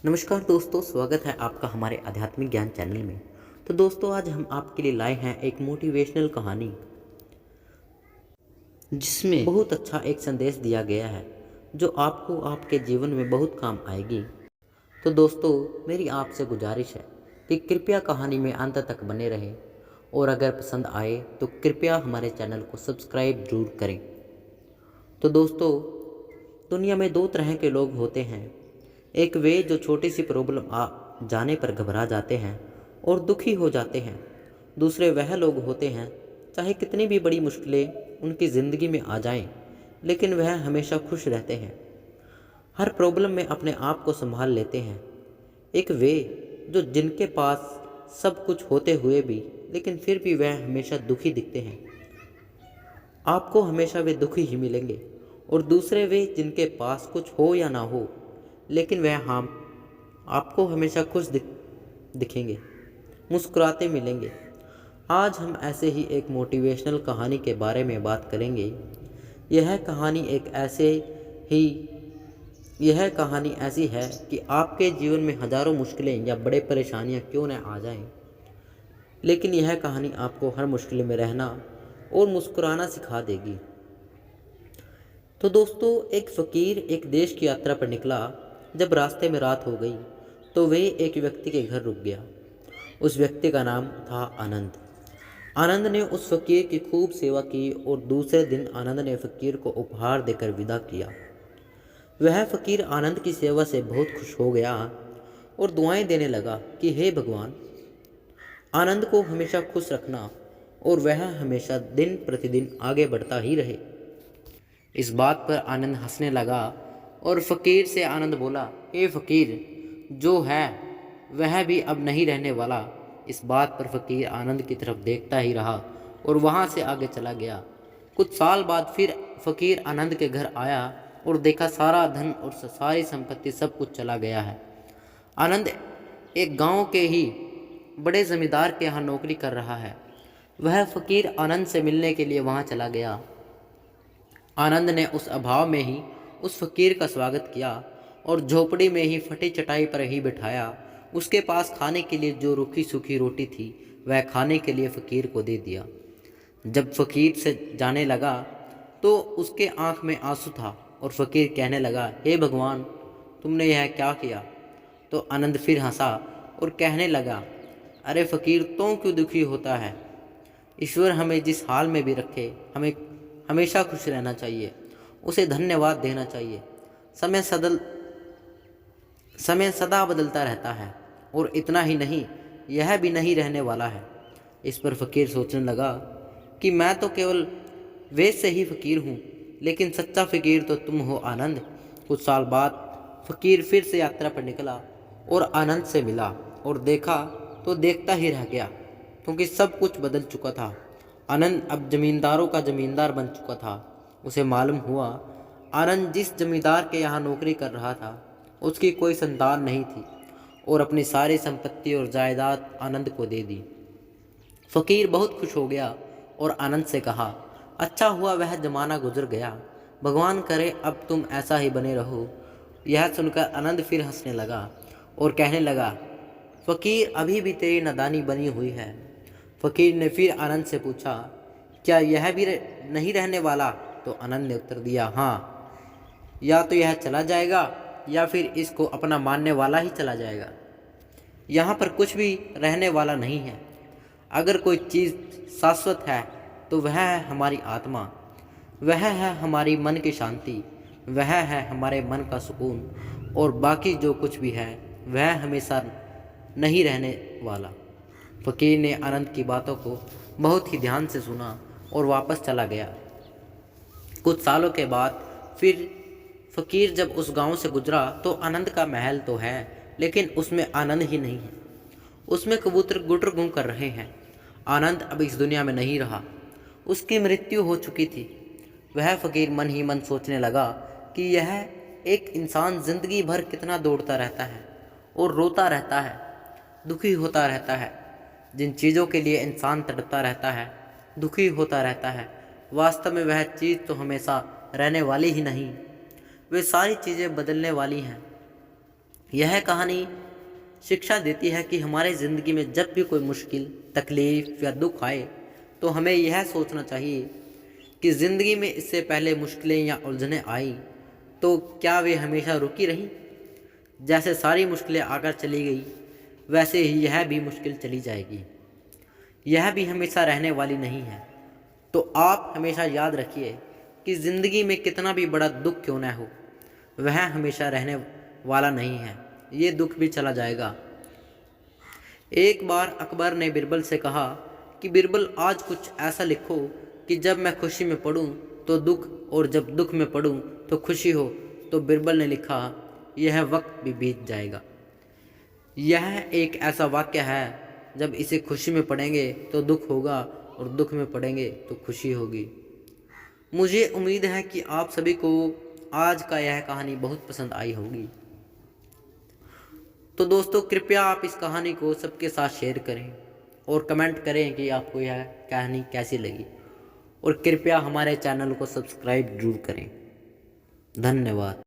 नमस्कार दोस्तों, स्वागत है आपका हमारे आध्यात्मिक ज्ञान चैनल में। तो दोस्तों, आज हम आपके लिए लाए हैं एक मोटिवेशनल कहानी जिसमें बहुत अच्छा एक संदेश दिया गया है जो आपको आपके जीवन में बहुत काम आएगी। तो दोस्तों, मेरी आपसे गुजारिश है कि कृपया कहानी में अंत तक बने रहें और अगर पसंद आए तो कृपया हमारे चैनल को सब्सक्राइब जरूर करें। तो दोस्तों, दुनिया में दो तरह के लोग होते हैं। एक वे जो छोटी सी प्रॉब्लम आ जाने पर घबरा जाते हैं और दुखी हो जाते हैं। दूसरे वह लोग होते हैं चाहे कितनी भी बड़ी मुश्किलें उनकी ज़िंदगी में आ जाएं, लेकिन वह हमेशा खुश रहते हैं, हर प्रॉब्लम में अपने आप को संभाल लेते हैं। एक वे जो जिनके पास सब कुछ होते हुए भी लेकिन फिर भी वह हमेशा दुखी दिखते हैं, आपको हमेशा वे दुखी ही मिलेंगे। और दूसरे वे जिनके पास कुछ हो या ना हो लेकिन वह हम आपको हमेशा खुश दिखेंगे, मुस्कुराते मिलेंगे। आज हम ऐसे ही एक मोटिवेशनल कहानी के बारे में बात करेंगे। यह कहानी ही यह कहानी ऐसी है कि आपके जीवन में हज़ारों मुश्किलें या बड़े परेशानियां क्यों न आ जाएं, लेकिन यह कहानी आपको हर मुश्किल में रहना और मुस्कुराना सिखा देगी। तो दोस्तों, एक फ़कीर एक देश की यात्रा पर निकला। जब रास्ते में रात हो गई तो वह एक व्यक्ति के घर रुक गया। उस व्यक्ति का नाम था आनंद। आनंद ने उस फ़कीर की खूब सेवा की और दूसरे दिन आनंद ने फ़कीर को उपहार देकर विदा किया। वह फ़कीर आनंद की सेवा से बहुत खुश हो गया और दुआएं देने लगा कि हे भगवान, आनंद को हमेशा खुश रखना और वह हमेशा दिन प्रतिदिन आगे बढ़ता ही रहे। इस बात पर आनंद हंसने लगा और फ़कीर से आनंद बोला, हे फ़कीर, जो है वह भी अब नहीं रहने वाला। इस बात पर फ़कीर आनंद की तरफ देखता ही रहा और वहाँ से आगे चला गया। कुछ साल बाद फिर फ़कीर आनंद के घर आया और देखा सारा धन और सारी संपत्ति सब कुछ चला गया है। आनंद एक गांव के ही बड़े ज़मींदार के यहाँ नौकरी कर रहा है। वह फ़कीर आनंद से मिलने के लिए वहाँ चला गया। आनंद ने उस अभाव में ही उस फ़कीर का स्वागत किया और झोपड़ी में ही फटी चटाई पर ही बिठाया। उसके पास खाने के लिए जो रूखी सूखी रोटी थी वह खाने के लिए फ़कीर को दे दिया। जब फ़कीर से जाने लगा तो उसके आंख में आंसू था और फ़कीर कहने लगा, हे भगवान, तुमने यह क्या किया? तो आनंद फिर हंसा और कहने लगा, अरे फ़कीर, तो क्यों दुखी होता है? ईश्वर हमें जिस हाल में भी रखे, हमें हमेशा खुश रहना चाहिए, उसे धन्यवाद देना चाहिए। समय सदा बदलता रहता है और इतना ही नहीं, यह भी नहीं रहने वाला है। इस पर फ़कीर सोचने लगा कि मैं तो केवल वेश से ही फ़कीर हूँ, लेकिन सच्चा फ़कीर तो तुम हो आनंद। कुछ साल बाद फ़कीर फिर से यात्रा पर निकला और आनंद से मिला और देखा तो देखता ही रह गया, क्योंकि सब कुछ बदल चुका था। आनंद अब जमींदारों का जमींदार बन चुका था। उसे मालूम हुआ आनंद जिस जमींदार के यहाँ नौकरी कर रहा था उसकी कोई संतान नहीं थी और अपनी सारी संपत्ति और जायदाद आनंद को दे दी। फ़कीर बहुत खुश हो गया और आनंद से कहा, अच्छा हुआ वह ज़माना गुजर गया, भगवान करे अब तुम ऐसा ही बने रहो। यह सुनकर आनंद फिर हंसने लगा और कहने लगा, फ़कीर, अभी भी तेरी नादानी बनी हुई है। फ़कीर ने फिर आनंद से पूछा, क्या यह भी नहीं रहने वाला? तो आनंद ने उत्तर दिया, हाँ, या तो यह चला जाएगा या फिर इसको अपना मानने वाला ही चला जाएगा। यहाँ पर कुछ भी रहने वाला नहीं है। अगर कोई चीज़ शाश्वत है तो वह है हमारी आत्मा, वह है हमारी मन की शांति, वह है हमारे मन का सुकून, और बाकी जो कुछ भी है वह हमेशा नहीं रहने वाला। फ़कीर ने आनंद की बातों को बहुत ही ध्यान से सुना और वापस चला गया। कुछ सालों के बाद फिर फ़कीर जब उस गांव से गुजरा तो आनंद का महल तो है, लेकिन उसमें आनंद ही नहीं है। उसमें कबूतर गुटर गुम कर रहे हैं। आनंद अब इस दुनिया में नहीं रहा, उसकी मृत्यु हो चुकी थी। वह फ़कीर मन ही मन सोचने लगा कि यह एक इंसान ज़िंदगी भर कितना दौड़ता रहता है और रोता रहता है, दुखी होता रहता है। जिन चीज़ों के लिए इंसान तड़पता रहता है, दुखी होता रहता है, वास्तव में वह चीज़ तो हमेशा रहने वाली ही नहीं। वे सारी चीज़ें बदलने वाली हैं। यह कहानी शिक्षा देती है कि हमारे ज़िंदगी में जब भी कोई मुश्किल, तकलीफ़ या दुख आए तो हमें यह सोचना चाहिए कि ज़िंदगी में इससे पहले मुश्किलें या उलझनें आई तो क्या वे हमेशा रुकी रहीं। जैसे सारी मुश्किलें आकर चली गई वैसे ही यह भी मुश्किल चली जाएगी, यह भी हमेशा रहने वाली नहीं है। तो आप हमेशा याद रखिए कि ज़िंदगी में कितना भी बड़ा दुख क्यों न हो वह हमेशा रहने वाला नहीं है, ये दुख भी चला जाएगा। एक बार अकबर ने बिरबल से कहा कि बिरबल आज कुछ ऐसा लिखो कि जब मैं खुशी में पढ़ूं तो दुख और जब दुख में पढ़ूं तो खुशी हो। तो बिरबल ने लिखा, यह वक्त भी बीत जाएगा। यह एक ऐसा वाक्य है, जब इसे खुशी में पढ़ेंगे तो दुख होगा और दुख में पढ़ेंगे तो खुशी होगी। मुझे उम्मीद है कि आप सभी को आज का यह कहानी बहुत पसंद आई होगी। तो दोस्तों कृपया आप इस कहानी को सबके साथ शेयर करें और कमेंट करें कि आपको यह कहानी कैसी लगी, और कृपया हमारे चैनल को सब्सक्राइब जरूर करें। धन्यवाद।